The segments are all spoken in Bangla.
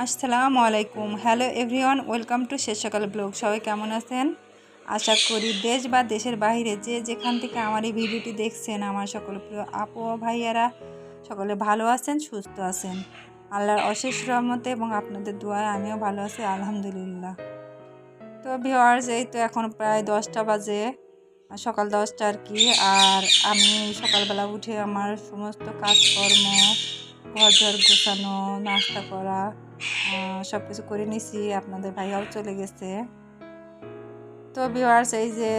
আসসালামু আলাইকুম। হ্যালো এভরিওয়ান, ওয়েলকাম টু শেষ সকাল ব্লগ। সবাই কেমন আছেন? আশা করি দেশ বা দেশের বাইরে যে যেখান থেকে আমার এই ভিডিওটি দেখছেন, আমার সকল প্রিয় আপু ও ভাইয়ারা সকলে ভালো আছেন, সুস্থ আছেন। আল্লাহর অশেষ রহমতে এবং আপনাদের দোয়ায় আমিও ভালো আছি, আলহামদুলিল্লাহ। তো ভিউয়ার্স, এই তো এখন প্রায় 10টা বাজে, সকাল 10টা আর কি। আর আমি সকালবেলা উঠে আমার সমস্ত কাজকর্ম, ঘর গোছানো, নাস্তা করা, সব কিছু করে নিছি। আপনাদের ভাইয়াও চলে গেছে। তো ভিউয়ার্স, এই যে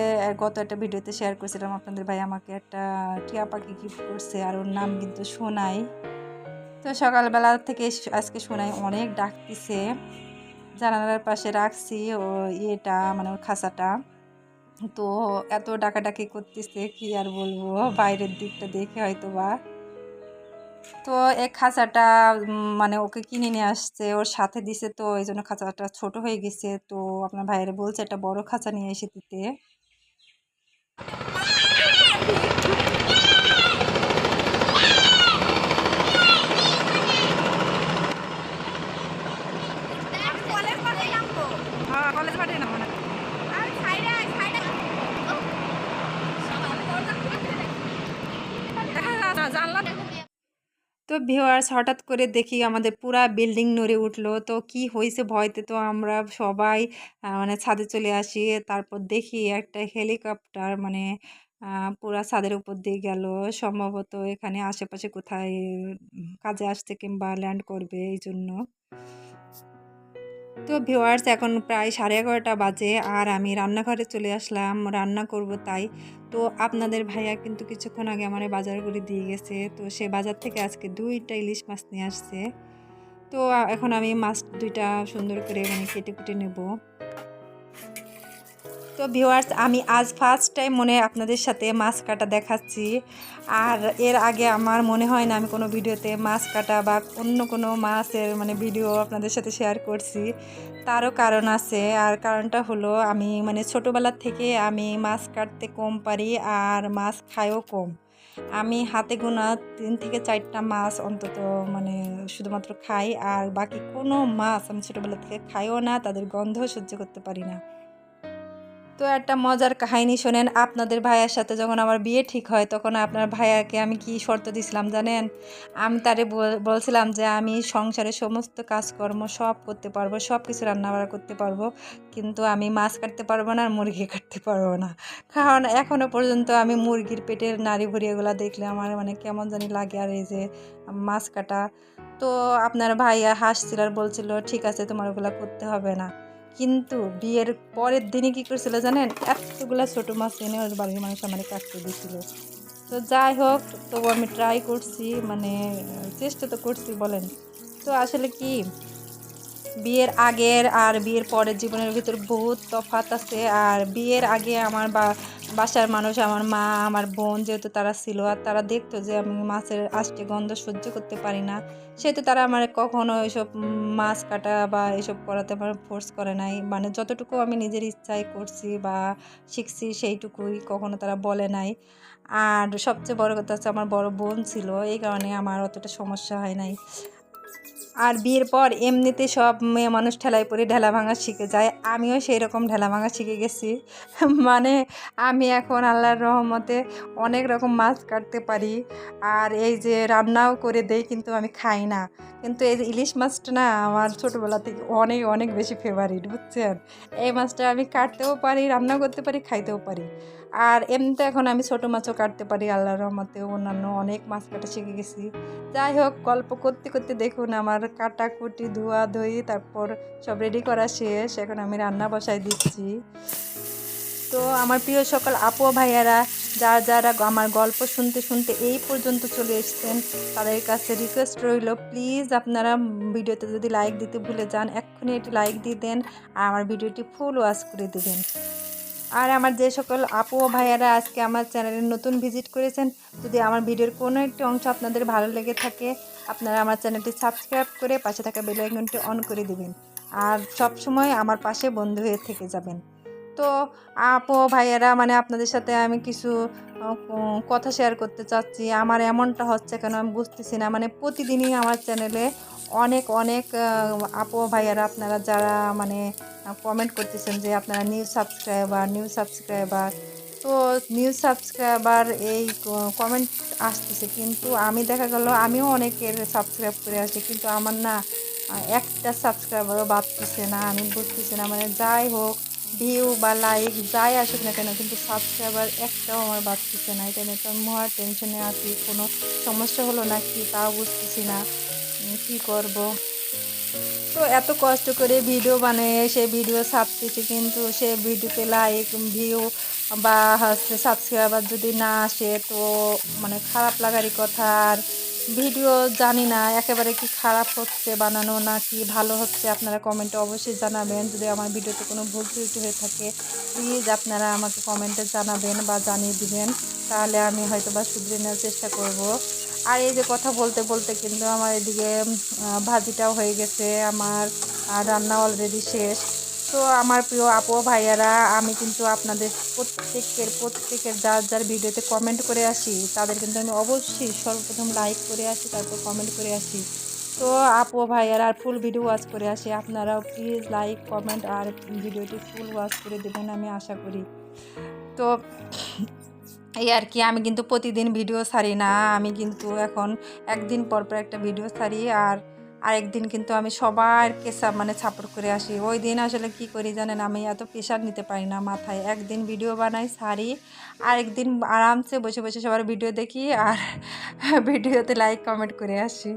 গত একটা ভিডিওতে শেয়ার করেছিলাম, আপনাদের ভাই আমাকে একটা টিয়া পাখি গিফট করছে, আর ওর নাম কিন্তু সোনাই। তো সকালবেলা থেকে আজকে সোনাই অনেক ডাকতেছে। জানালার পাশে রাখছি ও ইয়েটা, মানে ওর খাঁচাটা। তো এত ডাকাডাকি করতেছে, কি আর বলবো, বাইরের দিকটা দেখে হয়তো বা। তো এই খাঁচাটা মানে ওকে কিনে নিয়ে আসছে, ওর সাথে দিছে, তো এই জন্য খাঁচাটা ছোট হয়ে গেছে। তো আপনার ভাইয়েরা বলছে একটা বড় খাঁচা নিয়ে এসে দিতে। তো ভিউয়ার্স, হঠাৎ করে দেখি আমাদের পুরা বিল্ডিং নড়ে উঠলো। তো কি হয়েছে, ভয়তে তো আমরা সবাই মানে ছাদে চলে আসি। তারপর দেখি একটা হেলিকপ্টার মানে পুরা ছাদের উপর দিয়ে গেল। সম্ভবত এখানে আশেপাশে কোথায় কাজে আসছে কিংবা ল্যান্ড করবে, এই জন্য। তো ভিউয়ার্স, এখন প্রায় 11:30 বাজে, আর আমি রান্নাঘরে চলে আসলাম, রান্না করব তাই। তো আপনাদের ভাইয়া কিন্তু কিছুক্ষণ আগে আমার বাজার করে দিয়ে গেছে। তো সে বাজার থেকে আজকে 2টা ইলিশ মাছ নিয়ে আসছে। তো এখন আমি মাছ 2টা সুন্দর করে মানে কেটে কুটে নেব। তো ভিউয়ার্স, আমি আজ ফার্স্ট টাইম মনে আপনাদের সাথে মাছ কাটা দেখাচ্ছি। আর এর আগে আমার মনে হয় না আমি কোনো ভিডিওতে মাছ কাটা বা অন্য কোনো মাছের মানে ভিডিও আপনাদের সাথে শেয়ার করছি। তারও কারণ আছে, আর কারণটা হলো আমি মানে ছোটোবেলার থেকে আমি মাছ কাটতে কম পারি, আর মাছ খাইও কম। আমি হাতে গোনা 3 থেকে 4টা মাছ অন্তত মানে শুধুমাত্র খাই, আর বাকি কোনো মাছ আমি ছোটোবেলা থেকে খাইও না, তাদের গন্ধও সহ্য করতে পারি না। তো একটা মজার কাহিনী শোনেন। আপনাদের ভাইয়ার সাথে যখন আমার বিয়ে ঠিক হয়, তখন আপনার ভাইয়াকে আমি কি শর্ত দিছিলাম জানেন? আমি তারে বলছিলাম যে আমি সংসারের সমস্ত কাজকর্ম সব করতে পারবো, সব কিছু রান্নাবাড়া করতে পারবো, কিন্তু আমি মাছ কাটতে পারবো না আর মুরগি কাটতে পারবো না। কারণ এখনও পর্যন্ত আমি মুরগির পেটের নাড়ি ভুড়ি এগুলো দেখলে আমার মানে কেমন জানি লাগে। আর এই যে মাছ কাটা, তো আপনার ভাইয়া হাসছিল আর বলছিল ঠিক আছে, তোমার ওগুলো করতে হবে না। কিন্তু বিয়ের পরের দিনে কি করছিল জানেন? এতগুলা ছোট মাছ এনে ওর বাড়ির মানুষ আমার কাটতে দিছিল। তো যাই হোক, তবু আমি ট্রাই করছি, মানে চেষ্টা তো করছি বলেন। তো আসলে কি, বিয়ের আগের আর বিয়ের পরের জীবনের ভিতর বহুত তফাৎ আছে। আর বিয়ের আগে আমার বাসার মানুষ, আমার মা, আমার বোন, যেহেতু তারা ছিল আর তারা দেখতো যে আমি মাছের আষ্টে গন্ধ সহ্য করতে পারি না, সেহেতু তারা আমার কখনো এসব মাছ কাটা বা এসব করাতে আমার ফোর্স করে নাই। মানে যতটুকু আমি নিজের ইচ্ছায় করছি বা শিখছি সেইটুকুই, কখনো তারা বলে নাই। আর সবচেয়ে বড় কথা হচ্ছে আমার বড় বোন ছিল, এই কারণে আমার অতটা সমস্যা হয় নাই। আর বিয়ের পর এমনিতে সব মেয়ে মানুষ ঠেলায় পরে ঢেলা ভাঙা শিখে যায়, আমিও সেই রকম ঢেলা ভাঙা শিখে গেছি। মানে আমি এখন আল্লাহর রহমতে অনেক রকম মাছ কাটতে পারি, আর এই যে রান্নাও করে দেই, কিন্তু আমি খাই না। কিন্তু এই যে ইলিশ মাছটা না, আমার ছোটোবেলা থেকে অনেক অনেক বেশি ফেভারিট, বুঝছেন? এই মাছটা আমি কাটতেও পারি, রান্না করতে পারি, খাইতেও পারি। আর এমনিতে এখন আমি ছোটো মাছও কাটতে পারি আল্লাহর রহমতে, অন্যান্য অনেক মাছ কাটা শিখে গেছি। যাই হোক, গল্প করতে করতে দেখুন আমার কাটাকুটি ধোয়া ধুই তারপর সব রেডি করা শেষ, এখন আমি রান্না বসাই দিচ্ছি। তো আমার প্রিয় সকল আপু ও ভাইয়ারা, যারা আমার গল্প শুনতে শুনতে এই পর্যন্ত চলে এসেছেন, তাদের কাছে রিকোয়েস্ট রইল, প্লিজ আপনারা ভিডিওতে যদি লাইক দিতে ভুলে যান, এক্ষুনি একটি লাইক দিয়ে দেন, আর আমার ভিডিওটি ফুল ওয়াচ করে দেবেন। আর আমার যে সকল আপু ও ভাইয়ারা আজকে আমার চ্যানেলে নতুন ভিজিট করেছেন, যদি আমার ভিডিওর কোনো একটি অংশ আপনাদের ভালো লেগে থাকে, আপনারা আমার চ্যানেলটি সাবস্ক্রাইব করে পাশে থাকা বেল আইকনটি অন করে দিবেন, আর সব সময় আমার পাশে বন্ধু হয়ে থেকে যাবেন। তো আপু ভাইয়েরা মানে আপনাদের সাথে আমি কিছু কথা শেয়ার করতে চাচ্ছি। আমার এমনটা হচ্ছে কেন আমি বুঝতেছি না। মানে প্রতিদিনই আমার চ্যানেলে অনেক অনেক আপু ভাইয়েরা আপনারা যারা মানে কমেন্ট করতেছেন যে আপনারা নিউ সাবস্ক্রাইবার। তো নিউ সাবস্ক্রাইবার এই কমেন্ট আসতেছে, কিন্তু আমি দেখা গেল আমিও অনেকের সাবস্ক্রাইব করে আসি, কিন্তু আমার না একটা সাবস্ক্রাইবারও বাড়তেছে না। আমি বুঝতেছি না, মানে যাই হোক ভিউ বা লাইক যাই আসুক না কেন, কিন্তু সাবস্ক্রাইবার একটাও আমার বাড়তেছে না। এটা নিয়ে তো আমি মহা টেনশনে আছি, কোনো সমস্যা হলো নাকি তাও বুঝতেছি না কী করব। তো এত কষ্ট করে ভিডিও বানিয়ে সে ভিডিও ছাড়তেছি, কিন্তু সে ভিডিওতে লাইক ভিউ বা হচ্ছে সাবস্ক্রাইবার যদি না আসে তো মানে খারাপ লাগারই কথা। আর ভিডিও জানি না একেবারে কি খারাপ হচ্ছে বানানো না কি ভালো হচ্ছে, আপনারা কমেন্টে অবশ্যই জানাবেন। যদি আমার ভিডিওতে কোনো ভুল ত্রুটি হয়ে থাকে প্লিজ আপনারা আমাকে কমেন্টে জানাবেন বা জানিয়ে দিবেন, তাহলে আমি হয়তো বা শুধরে নেওয়ার চেষ্টা করব। আর এই যে কথা বলতে বলতে কিন্তু আমার এদিকে ভাজিটাও হয়ে গেছে, আমার রান্না অলরেডি শেষ। তো আমার প্রিয় আপু ভাইয়ারা, আমি কিন্তু আপনাদের প্রত্যেকের যার যার ভিডিওতে কমেন্ট করে আসি তাদের কিন্তু আমি অবশ্যই সর্বপ্রথম লাইক করে আসি, তারপর কমেন্ট করে আসি। তো আপু ভাইয়ারা আর ফুল ভিডিও ওয়াচ করে আসি, আপনারাও প্লিজ লাইক কমেন্ট আর ভিডিওটি ফুল ওয়াচ করে দেবেন আমি আশা করি। তো এই আর কি, আমি কিন্তু প্রতিদিন ভিডিও ছাড়ি না, আমি কিন্তু এখন একদিন পর পর একটা ভিডিও ছাড়ি। আর আরেকদিন কিন্তু আমি সবারকে মানে সাপোর্ট করে আসি। ওই দিন আসলে কি করি জানেন, আমি এত প্রেশার নিতে পারি না মাথায়। একদিন ভিডিও বানাই ছাড়ি, আরেকদিন আরামসে বসে বসে সবার ভিডিও দেখি আর ভিডিওতে লাইক কমেন্ট করে আসি।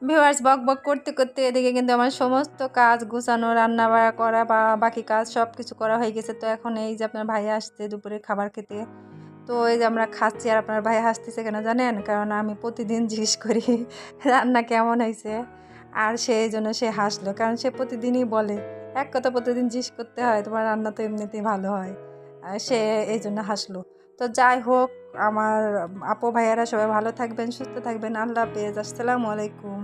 ভিউয়ার্স, বক বক করতে করতে এদিকে কিন্তু আমার সমস্ত কাজ গুছানো, রান্না বাড়া করা বা বাকি কাজ সব কিছু করা হয়ে গেছে। তো এখন এই যে আপনার ভাই আসছে দুপুরে খাবার খেতে, তো এই যে আমরা খাচ্ছি। আর আপনার ভাই হাসতেছে কেন জানেন? কারণ আমি প্রতিদিন জিজ্ঞেস করি রান্না কেমন হয়েছে, আর সেই জন্য সে হাসলো। কারণ সে প্রতিদিনই বলে এক কথা, প্রতিদিন জিজ্ঞেস করতে হয় তোমার রান্না তো এমনিতেই ভালো হয়। সে এই জন্য হাসলো। তো যাই হোক, আমার আপু ভাইয়ারা সবাই ভালো থাকবেন, সুস্থ থাকবেন। আল্লাহ হাফেজ, আসসালামু আলাইকুম।